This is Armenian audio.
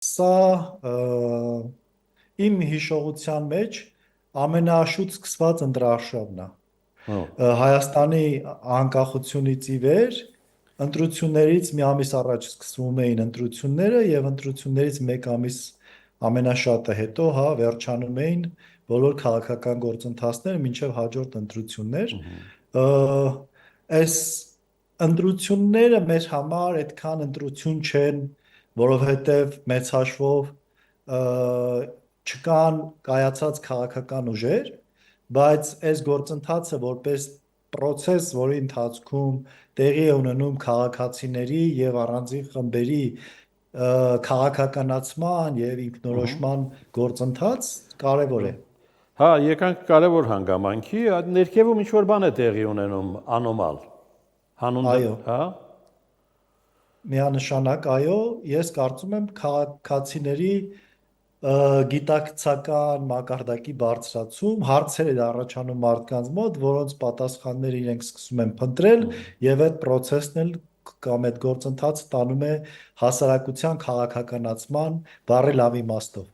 Սա իմ հիշողության մեջ ամենաշուտ սկսված ընտրարշավն է։ Հայաստանի անկախությունից ի վեր ընտրություններից մի ամիս առաջ սկսվում էին ընտրությունները եւ ընտրություններից մեկ ամիս ամենաշատը հետո վերջանում էին բոլոր քաղաքական գործընթացները մինչև հաջորդ ընտրություններ։ Այս ընտրությունները մեր համար այդքան ընտրություն չեն, որովհետև մեծ հաշվով չկան կայացած քաղաքական ուժեր, բայց այս գործընթացը որպես process, որի ընթացքում տեղի է ունենում քաղաքացիների եւ առանձին խմբերի քաղաքականացման եւ ինքնորոշման գործընթաց կարևոր է։ Հա, եկանք կարևոր հանգամանքի, ներքևում ինչ-որ բան է տեղի ունենում անոմալ։ Այո։ Հա։ Միանշանակ, այո, ես կարծում եմ քաղաքացիների գիտակցական մակարդակի բարձրացում, հարցեր է առաջանում մարդկանց մոտ, որոնց պատասխանները իրենք սկսում են փնտրել եւ այդ process-ն էլ կամ այդ գործընթացը տանում է հասարակության քաղաքականացման բառի լավ իմաստով։